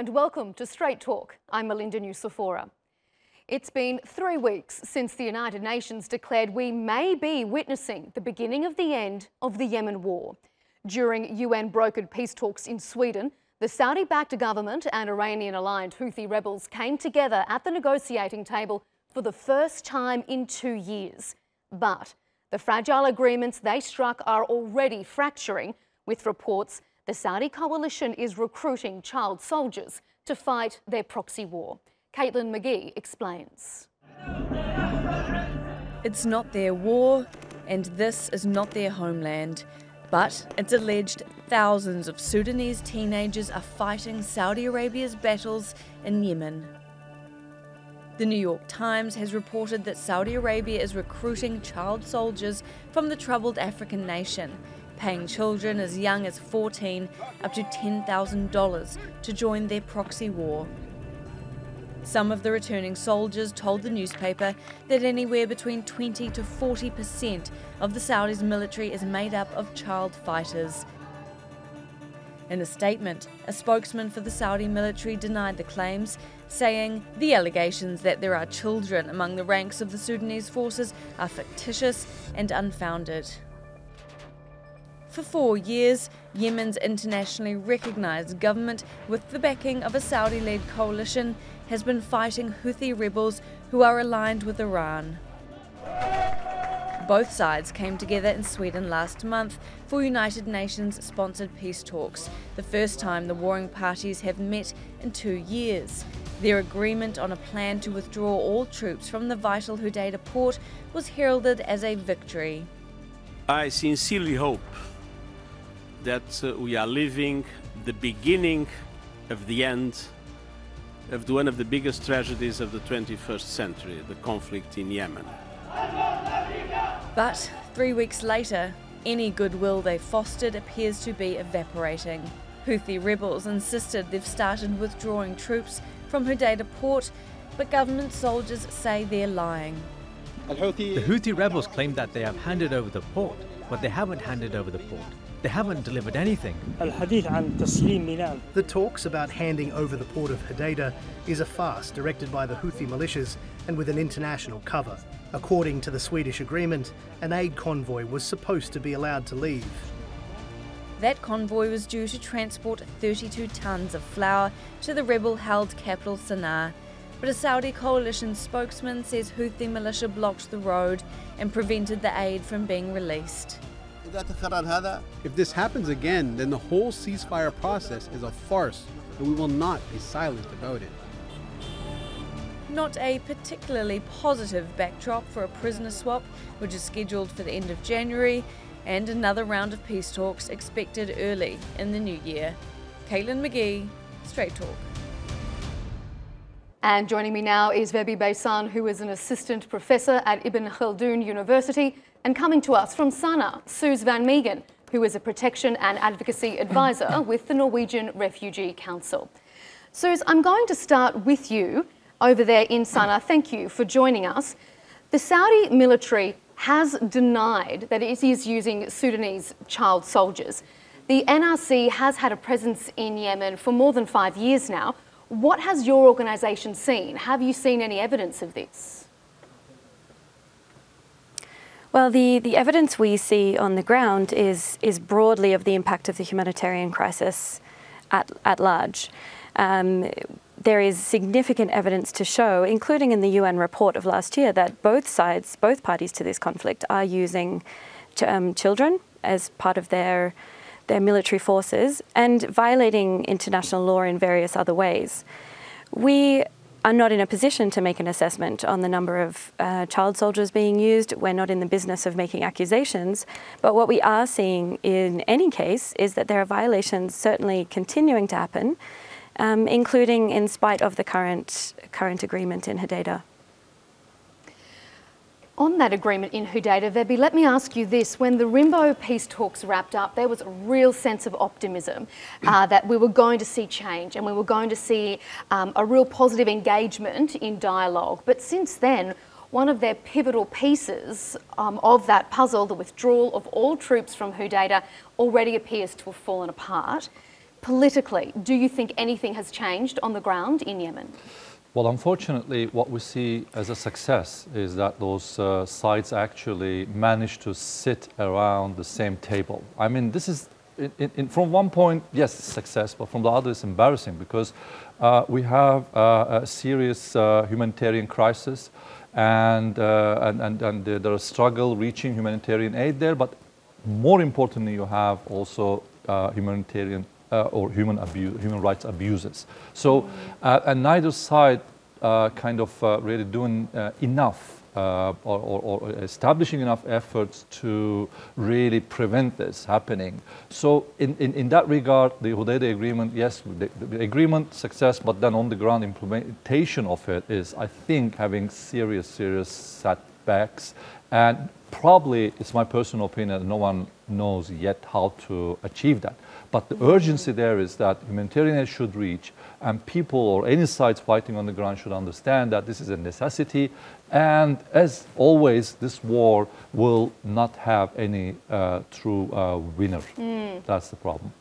and welcome to Straight Talk. I'm Melinda Nusafora. It's been 3 weeks since the United Nations declared we may be witnessing the beginning of the end of the Yemen war. During UN-brokered peace talks in Sweden, the Saudi-backed government and Iranian-aligned Houthi rebels came together at the negotiating table for the first time in 2 years. But the fragile agreements they struck are already fracturing, with reports the Saudi coalition is recruiting child soldiers to fight their proxy war. Caitlin McGee explains. It's not their war, and this is not their homeland. But it's alleged thousands of Sudanese teenagers are fighting Saudi Arabia's battles in Yemen. The New York Times has reported that Saudi Arabia is recruiting child soldiers from the troubled African nation, paying children as young as 14 up to $10,000 to join their proxy war. Some of the returning soldiers told the newspaper that anywhere between 20 to 40% of the Saudis' military is made up of child fighters. In a statement, a spokesman for the Saudi military denied the claims, saying the allegations that there are children among the ranks of the Sudanese forces are fictitious and unfounded. For 4 years, Yemen's internationally recognised government, with the backing of a Saudi-led coalition, has been fighting Houthi rebels who are aligned with Iran. Both sides came together in Sweden last month for United Nations-sponsored peace talks, the first time the warring parties have met in 2 years. Their agreement on a plan to withdraw all troops from the vital Hudaida port was heralded as a victory. I sincerely hope that we are living the beginning of the end of one of the biggest tragedies of the 21st century, the conflict in Yemen. But 3 weeks later, any goodwill they fostered appears to be evaporating. Houthi rebels insisted they've started withdrawing troops from Hudaida port, but government soldiers say they're lying. The Houthi rebels claim that they have handed over the port, but they haven't handed over the port. They haven't delivered anything. The talks about handing over the port of Hudaida is a farce directed by the Houthi militias and with an international cover. According to the Swedish agreement, an aid convoy was supposed to be allowed to leave. That convoy was due to transport 32 tons of flour to the rebel-held capital Sana'a, but a Saudi coalition spokesman says Houthi militia blocked the road and prevented the aid from being released. If this happens again, then the whole ceasefire process is a farce, and we will not be silent about it. Not a particularly positive backdrop for a prisoner swap, which is scheduled for the end of January, and another round of peace talks expected early in the new year. Caitlin McGee, Straight Talk. And joining me now is Vebi Baisan, who is an assistant professor at Ibn Khaldun University, and coming to us from Sana'a, Suze van Meegen, who is a protection and advocacy advisor with the Norwegian Refugee Council. Suze, I'm going to start with you over there in Sana'a. Thank you for joining us. The Saudi military has denied that it is using Sudanese child soldiers. The NRC has had a presence in Yemen for more than 5 years now. What has your organisation seen? Have you seen any evidence of this? Well, the evidence we see on the ground is broadly of the impact of the humanitarian crisis at large. There is significant evidence to show, including in the UN report of last year, that both parties to this conflict are using children as part of their military forces and violating international law in various other ways. We are not in a position to make an assessment on the number of child soldiers being used. We're not in the business of making accusations, but what we are seeing in any case is that there are violations certainly continuing to happen, including in spite of the current agreement in Hudaida. On that agreement in Hudaida, Vebi, let me ask you this. When the Rimbo peace talks wrapped up, there was a real sense of optimism that we were going to see change and we were going to see a real positive engagement in dialogue. But since then, one of their pivotal pieces of that puzzle, the withdrawal of all troops from Hudaida, already appears to have fallen apart. Politically, do you think anything has changed on the ground in Yemen? Well, unfortunately, what we see as a success is that those sides actually managed to sit around the same table. I mean, this is, from one point, yes, success, but from the other, it's embarrassing because we have a serious humanitarian crisis, and there's a struggle reaching humanitarian aid there, but more importantly, you have also humanitarian or human rights abuses. So, and neither side kind of really doing enough or establishing enough efforts to really prevent this happening. So, in that regard, the Hudaybiyah agreement, yes, the agreement success, but then on the ground implementation of it is, I think, having serious setbacks, and probably, it's my personal opinion, no one knows yet how to achieve that. But the urgency there is that humanitarian aid should reach, and people or any sides fighting on the ground should understand that this is a necessity. And as always, this war will not have any true winner. That's the problem.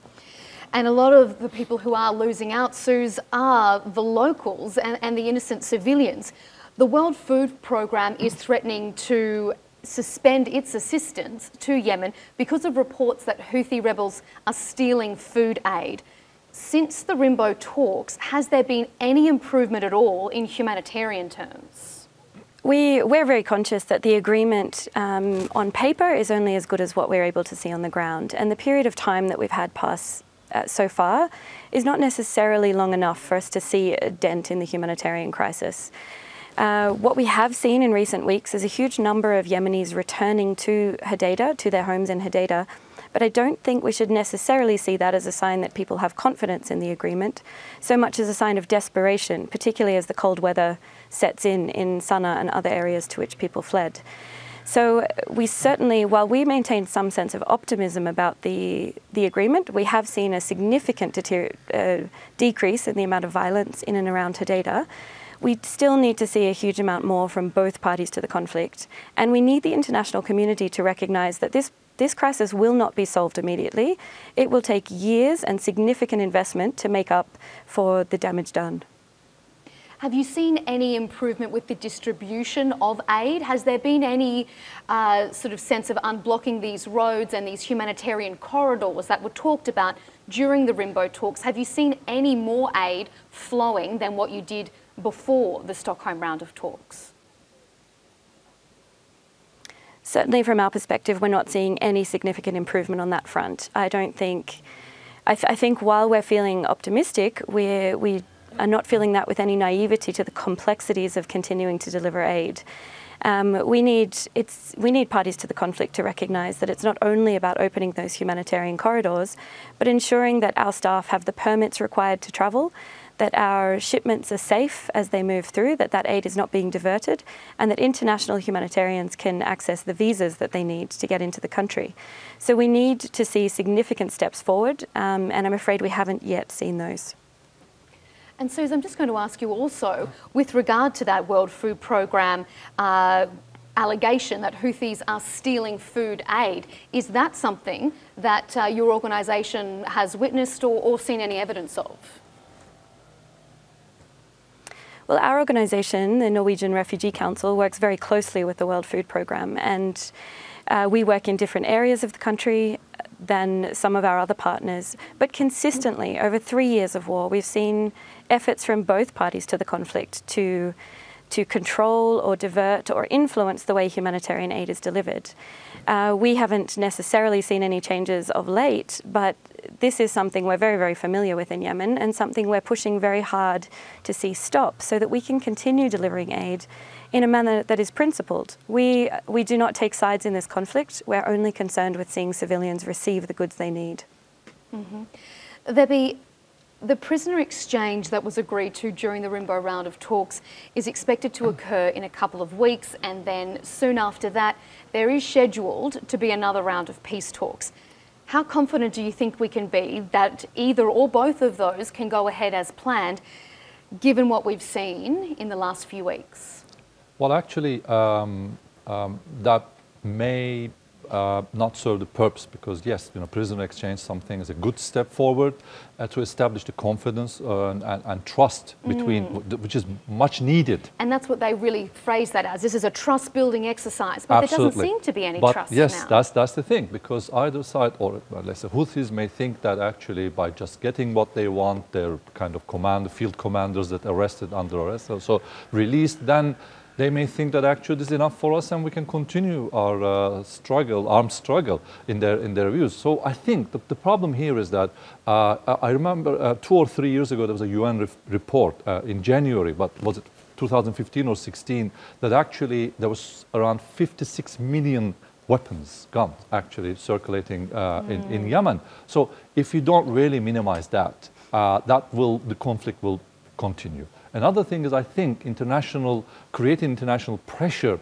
And a lot of the people who are losing out, Suze, are the locals and the innocent civilians. The World Food Programme is threatening to suspend its assistance to Yemen because of reports that Houthi rebels are stealing food aid. Since the Rimbo talks, has there been any improvement at all in humanitarian terms? We're very conscious that the agreement on paper is only as good as what we're able to see on the ground, and the period of time that we've had pass so far is not necessarily long enough for us to see a dent in the humanitarian crisis. What we have seen in recent weeks is a huge number of Yemenis returning to Hodeidah, to their homes in Hodeidah, but I don't think we should necessarily see that as a sign that people have confidence in the agreement, so much as a sign of desperation, particularly as the cold weather sets in Sana'a and other areas to which people fled. So we certainly, while we maintain some sense of optimism about the agreement, we have seen a significant decrease in the amount of violence in and around Hodeidah. We still need to see a huge amount more from both parties to the conflict, and we need the international community to recognise that this crisis will not be solved immediately. It will take years and significant investment to make up for the damage done. Have you seen any improvement with the distribution of aid? Has there been any sort of sense of unblocking these roads and these humanitarian corridors that were talked about during the Rimbo talks? Have you seen any more aid flowing than what you did before the Stockholm round of talks? Certainly from our perspective, we're not seeing any significant improvement on that front. I think while we're feeling optimistic, we are not feeling that with any naivety to the complexities of continuing to deliver aid. We need parties to the conflict to recognise that it's not only about opening those humanitarian corridors, but ensuring that our staff have the permits required to travel, that our shipments are safe as they move through, that aid is not being diverted, and that international humanitarians can access the visas that they need to get into the country. So we need to see significant steps forward, and I'm afraid we haven't yet seen those. And Suze, I'm just going to ask you also, with regard to that World Food Programme allegation that Houthis are stealing food aid, is that something that your organisation has witnessed or seen any evidence of? Well, our organisation, the Norwegian Refugee Council, works very closely with the World Food Programme, and we work in different areas of the country than some of our other partners. But consistently, over 3 years of war, we've seen efforts from both parties to the conflict to control or divert or influence the way humanitarian aid is delivered. We haven't necessarily seen any changes of late, but this is something we're very, very familiar with in Yemen, and something we're pushing very hard to see stop so that we can continue delivering aid in a manner that is principled. We do not take sides in this conflict. We're only concerned with seeing civilians receive the goods they need. Mm-hmm. The prisoner exchange that was agreed to during the Rimbo round of talks is expected to occur in a couple of weeks, and then soon after that there is scheduled to be another round of peace talks. How confident do you think we can be that either or both of those can go ahead as planned, given what we've seen in the last few weeks? Well, actually, that may not serve the purpose, because yes, prisoner exchange something is a good step forward to establish the confidence and trust between, which is much needed. And that's what they really phrase that as. This is a trust-building exercise, but there doesn't seem to be any trust yes, now. that's the thing, because either side, or let's say Houthis, may think that actually by just getting what they want, their kind of field commanders that arrested under arrest, so released, then they may think that actually this is enough for us and we can continue our armed struggle in their views. So I think the problem here is that I remember 2 or 3 years ago there was a UN report in January, but was it 2015 or 16, that actually there was around 56 million guns actually circulating in Yemen. So if you don't really minimize that, the conflict will continue. Another thing is, I think, creating international pressure,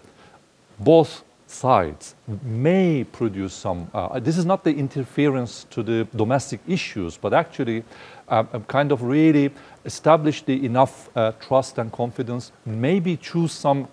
both sides may produce some, this is not the interference to the domestic issues, but actually kind of really establish enough trust and confidence, maybe choose some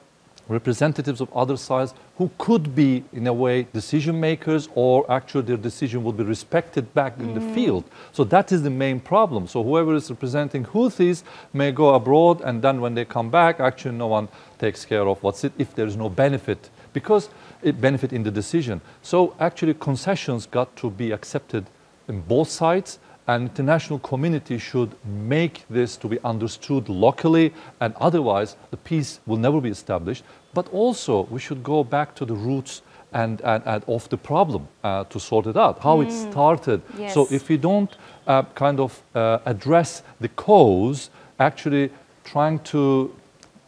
representatives of other sides who could be, in a way, decision makers, or actually their decision will be respected back in the field. So that is the main problem. So whoever is representing Houthis may go abroad, and then when they come back, actually no one takes care of if there is no benefit, because it benefit in the decision. So actually concessions got to be accepted in both sides, and international community should make this to be understood locally, and otherwise the peace will never be established. But also we should go back to the roots and of the problem to sort it out, how it started. Yes. So if we don't address the cause, actually trying to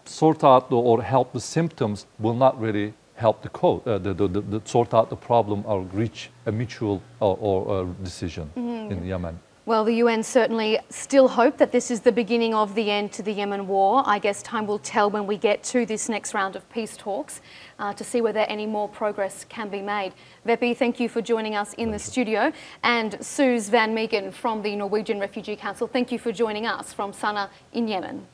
sort out or help the symptoms will not really help sort out the problem or reach a mutual or decision in Yemen. Well, the UN certainly still hope that this is the beginning of the end to the Yemen war. I guess time will tell when we get to this next round of peace talks to see whether any more progress can be made. Vepi, thank you for joining us in the studio. And Suze van Meegen from the Norwegian Refugee Council, thank you for joining us from Sana'a in Yemen.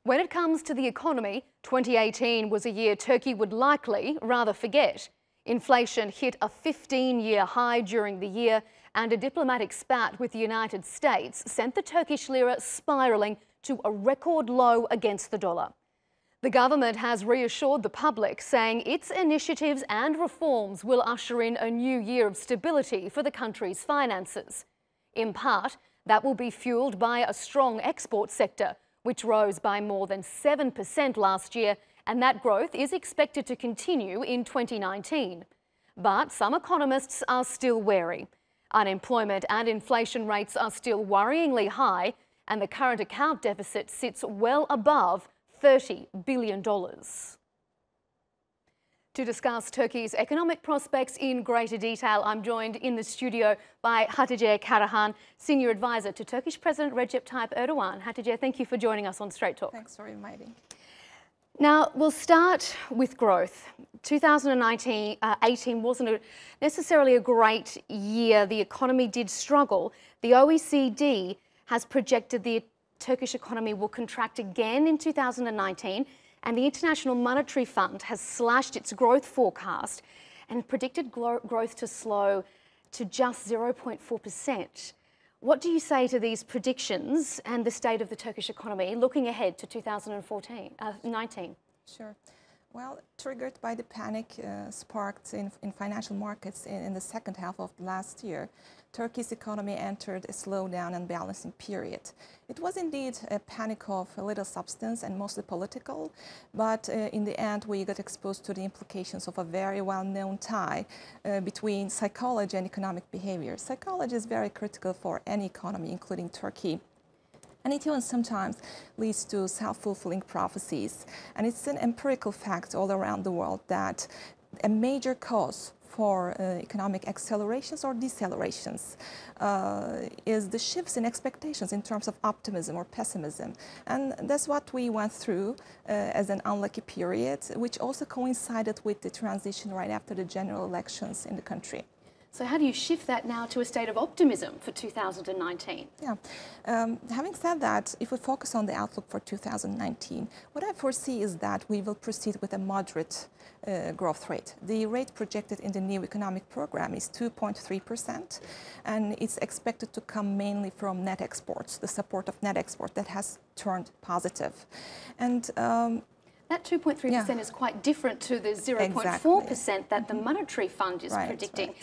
When it comes to the economy, 2018 was a year Turkey would likely rather forget. Inflation hit a 15-year high during the year, and a diplomatic spat with the United States sent the Turkish lira spiralling to a record low against the dollar. The government has reassured the public, saying its initiatives and reforms will usher in a new year of stability for the country's finances. In part, that will be fueled by a strong export sector, which rose by more than 7% last year, and that growth is expected to continue in 2019. But some economists are still wary. Unemployment and inflation rates are still worryingly high, and the current account deficit sits well above $30 billion. To discuss Turkey's economic prospects in greater detail, I'm joined in the studio by Hatice Karahan, Senior Advisor to Turkish President Recep Tayyip Erdogan. Hatice, thank you for joining us on Straight Talk. Thanks for inviting. Now, we'll start with growth. 2018 wasn't necessarily a great year. The economy did struggle. The OECD has projected the Turkish economy will contract again in 2019, and the International Monetary Fund has slashed its growth forecast and predicted growth to slow to just 0.4%. What do you say to these predictions and the state of the Turkish economy looking ahead to 2019? Sure. Well, triggered by the panic sparked in financial markets in the second half of last year, Turkey's economy entered a slowdown and balancing period. It was indeed a panic of a little substance and mostly political, but in the end we got exposed to the implications of a very well-known tie between psychology and economic behavior. Psychology is very critical for any economy, including Turkey. And it even sometimes leads to self-fulfilling prophecies. And it's an empirical fact all around the world that a major cause for economic accelerations or decelerations is the shifts in expectations in terms of optimism or pessimism. And that's what we went through as an unlucky period, which also coincided with the transition right after the general elections in the country. So how do you shift that now to a state of optimism for 2019? Yeah. Having said that, if we focus on the outlook for 2019, what I foresee is that we will proceed with a moderate growth rate. The rate projected in the new economic program is 2.3%, and it's expected to come mainly from net exports, the support of net export that has turned positive. And that 2.3% is quite different to the 0.4% that the Monetary Fund is predicting.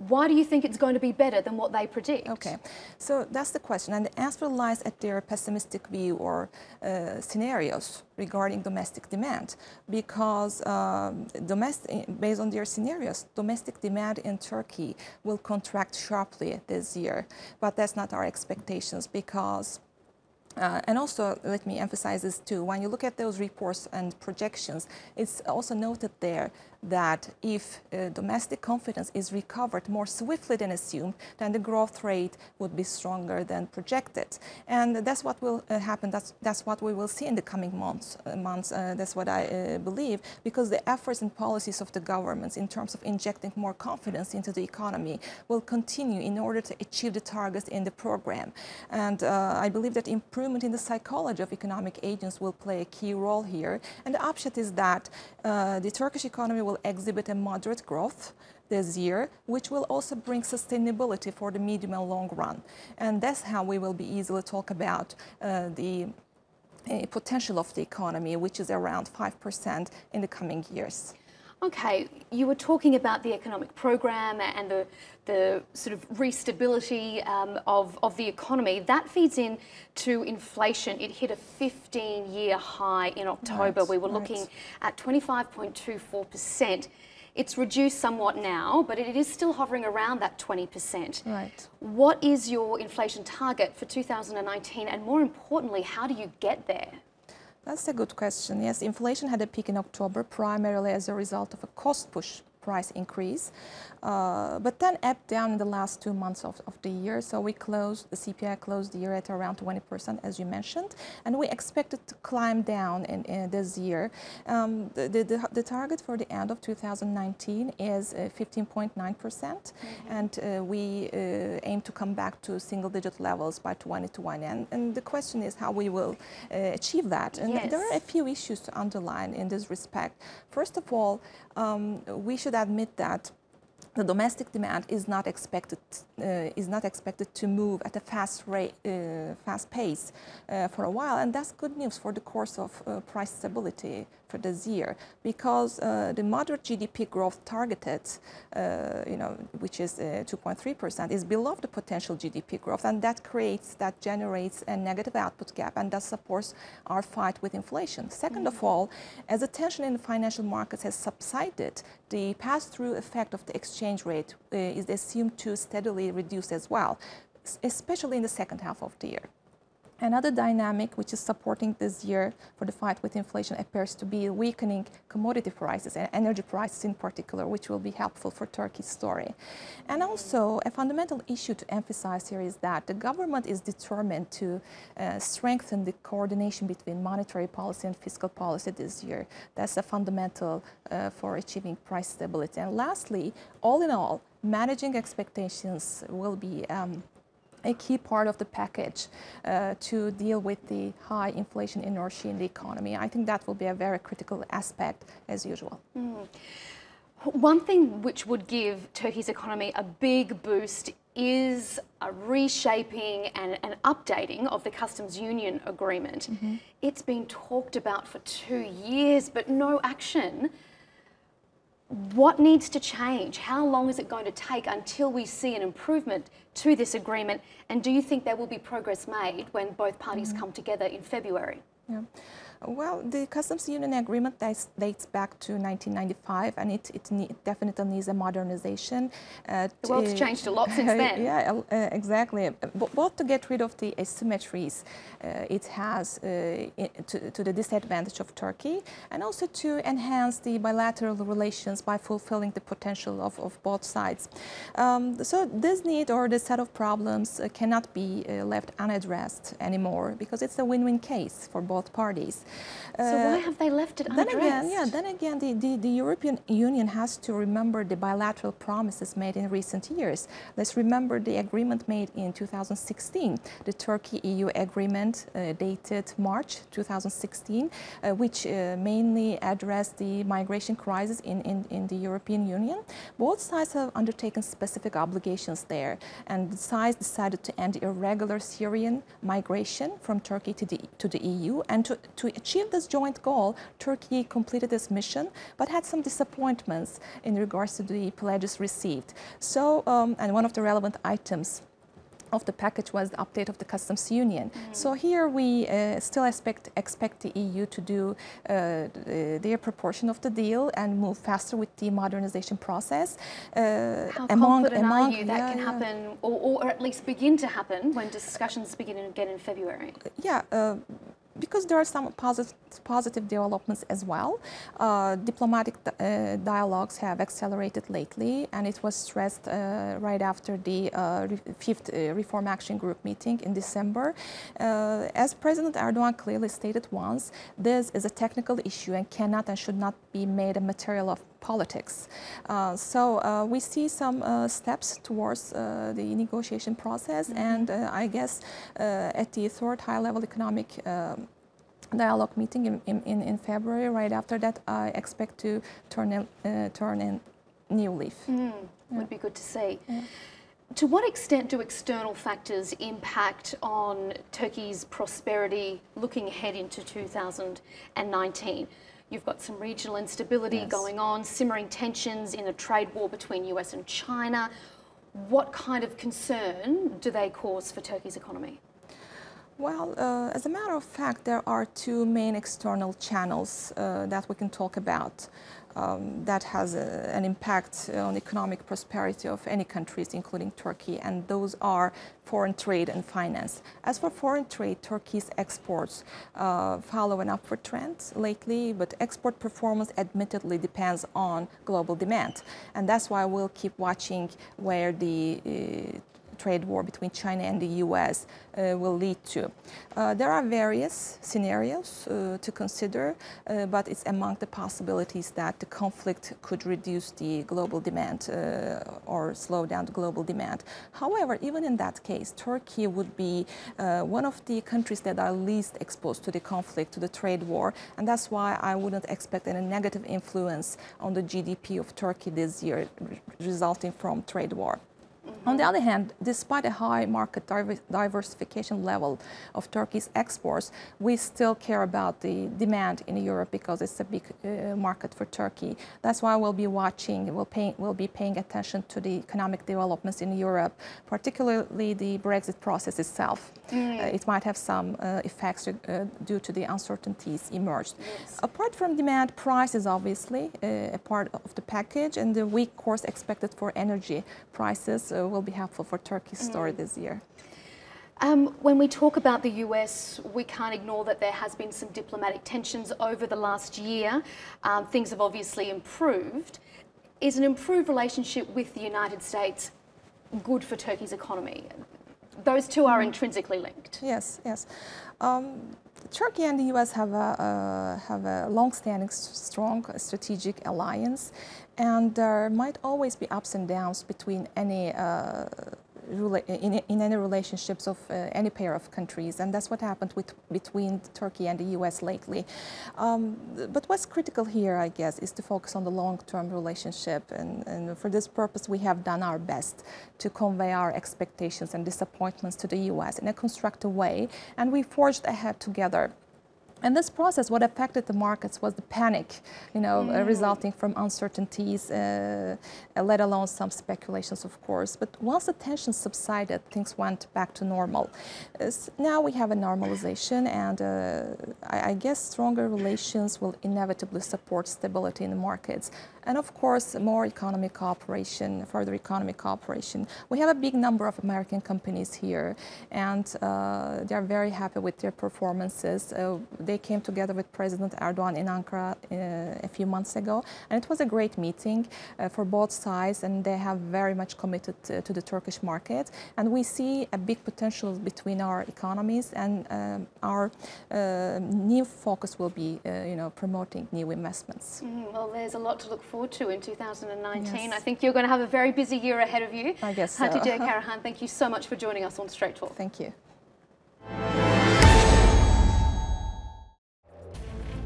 Why do you think it's going to be better than what they predict? Okay, so that's the question, and the answer lies at their pessimistic view or scenarios regarding domestic demand, because based on their scenarios, domestic demand in Turkey will contract sharply this year, but that's not our expectations, because and also, let me emphasize this too, when you look at those reports and projections, it's also noted there that if domestic confidence is recovered more swiftly than assumed, then the growth rate would be stronger than projected. And that's what will happen, that's what we will see in the coming months. That's what I believe, because the efforts and policies of the governments in terms of injecting more confidence into the economy will continue in order to achieve the targets in the program. And I believe that improvement in the psychology of economic agents will play a key role here. And the upshot is that the Turkish economy will exhibit a moderate growth this year, which will also bring sustainability for the medium and long run. And that's how we will be easily talk about the potential of the economy, which is around 5% in the coming years. Okay, you were talking about the economic program and the sort of restability of the economy. That feeds in to inflation. It hit a 15-year high in October. We were looking at 25.24%. It's reduced somewhat now, but it is still hovering around that 20%. Right. What is your inflation target for 2019, and more importantly, how do you get there? That's a good question. Yes, inflation had a peak in October, primarily as a result of a cost push price increase, but then ebbed down in the last 2 months of the year. So the CPI closed the year at around 20%, as you mentioned, and we expect it to climb down in this year. The target for the end of 2019 is 15.9%, and we aim to come back to single-digit levels by 2021. And the question is how we will achieve that. And there are a few issues to underline in this respect. First of all, we should admit that the domestic demand is not expected to move at a fast pace for a while, and that's good news for the course of price stability for this year, because the moderate GDP growth targeted, which is 2.3%, is below the potential GDP growth, and that generates a negative output gap, and that supports our fight with inflation. Second of all, as the tension in the financial markets has subsided, the pass-through effect of the exchange rate is assumed to steadily reduce as well, especially in the second half of the year. Another dynamic which is supporting this year for the fight with inflation appears to be weakening commodity prices and energy prices in particular, which will be helpful for Turkey's story. And also a fundamental issue to emphasize here is that the government is determined to strengthen the coordination between monetary policy and fiscal policy this year. That's a fundamental for achieving price stability. And lastly, all in all, managing expectations will be a key part of the package to deal with the high inflation inertia in the economy. I think that will be a very critical aspect as usual. One thing which would give Turkey's economy a big boost is a reshaping and an updating of the customs union agreement. It's been talked about for 2 years, but no action. What needs to change? How long is it going to take until we see an improvement to this agreement? And do you think there will be progress made when both parties come together in February? Yeah. Well, the customs union agreement dates back to 1995, and it definitely needs a modernization. The world's changed a lot since then. Yeah, exactly. Both to get rid of the asymmetries it has to the disadvantage of Turkey, and also to enhance the bilateral relations by fulfilling the potential of both sides. So this need or this set of problems cannot be left unaddressed anymore, because it's a win-win case for both parties. So why have they left it unaddressed? Then again, the European Union has to remember the bilateral promises made in recent years. Let's remember the agreement made in 2016, the Turkey-EU agreement dated March 2016, which mainly addressed the migration crisis in the European Union. Both sides have undertaken specific obligations there, and the sides decided to end irregular Syrian migration from Turkey to the EU, and to achieve this joint goal, Turkey completed its mission, but had some disappointments in regards to the pledges received. So, and one of the relevant items of the package was the update of the customs union. So here we still expect the EU to do their proportion of the deal and move faster with the modernization process. How confident are you that can happen, or at least begin to happen when discussions begin again in February? Because there are some positive developments as well. Diplomatic dialogues have accelerated lately, and it was stressed right after the fifth Reform Action Group meeting in December. As President Erdogan clearly stated once, this is a technical issue and cannot and should not be made a material of politics. So we see some steps towards the negotiation process, and I guess at the third high-level economic dialogue meeting in February, right after that, I expect to turn in new leaf. Would be good to see. To what extent do external factors impact on Turkey's prosperity looking ahead into 2019? You've got some regional instability going on, simmering tensions in a trade war between US and China. What kind of concern do they cause for Turkey's economy? Well, as a matter of fact, there are two main external channels that we can talk about that has an impact on economic prosperity of any countries, including Turkey, and those are foreign trade and finance. As for foreign trade, Turkey's exports follow an upward trend lately, but export performance admittedly depends on global demand, and that's why we'll keep watching where the trade war between China and the US will lead to. There are various scenarios to consider, but it's among the possibilities that the conflict could reduce the global demand or slow down the global demand. However, even in that case, Turkey would be one of the countries that are least exposed to the conflict, to the trade war, and that's why I wouldn't expect any negative influence on the GDP of Turkey this year resulting from trade war. On the other hand, despite a high market diversification level of Turkey's exports, we still care about the demand in Europe because it's a big market for Turkey. That's why we'll be watching, we'll be paying attention to the economic developments in Europe, particularly the Brexit process itself. It might have some effects due to the uncertainties emerged. Yes. Apart from demand, price is obviously a part of the package, and the weak course expected for energy prices will be helpful for Turkey's story this year. When we talk about the US, we can't ignore that there has been some diplomatic tensions over the last year. Things have obviously improved. Is an improved relationship with the United States good for Turkey's economy? Those two are intrinsically linked. Yes, yes. Turkey and the U.S. have a long-standing, strong strategic alliance, and there might always be ups and downs between any in any relationships of any pair of countries, and that's what happened between Turkey and the U.S. lately. But what's critical here, I guess, is to focus on the long-term relationship, and for this purpose we have done our best to convey our expectations and disappointments to the U.S. in a constructive way, and we forged ahead together. And this process, what affected the markets was the panic, resulting from uncertainties, let alone some speculations, of course. But once the tension subsided, things went back to normal. Now we have a normalization, and I guess stronger relations will inevitably support stability in the markets. And of course, more economic cooperation, further economic cooperation. We have a big number of American companies here, and they are very happy with their performances. They came together with President Erdogan in Ankara a few months ago, and it was a great meeting for both sides, and they have very much committed to the Turkish market. And we see a big potential between our economies, and our new focus will be promoting new investments. Well, there's a lot to look forward to in 2019. Yes. I think you're going to have a very busy year ahead of you. I guess so. Hatice Karahan, thank you so much for joining us on Straight Talk. Thank you.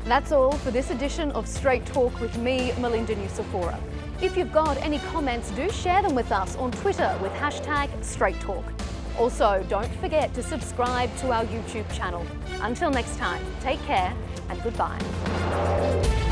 That's all for this edition of Straight Talk with me, Melinda Nusafora. If you've got any comments, do share them with us on Twitter with #StraightTalk. Also, don't forget to subscribe to our YouTube channel. Until next time, take care and goodbye.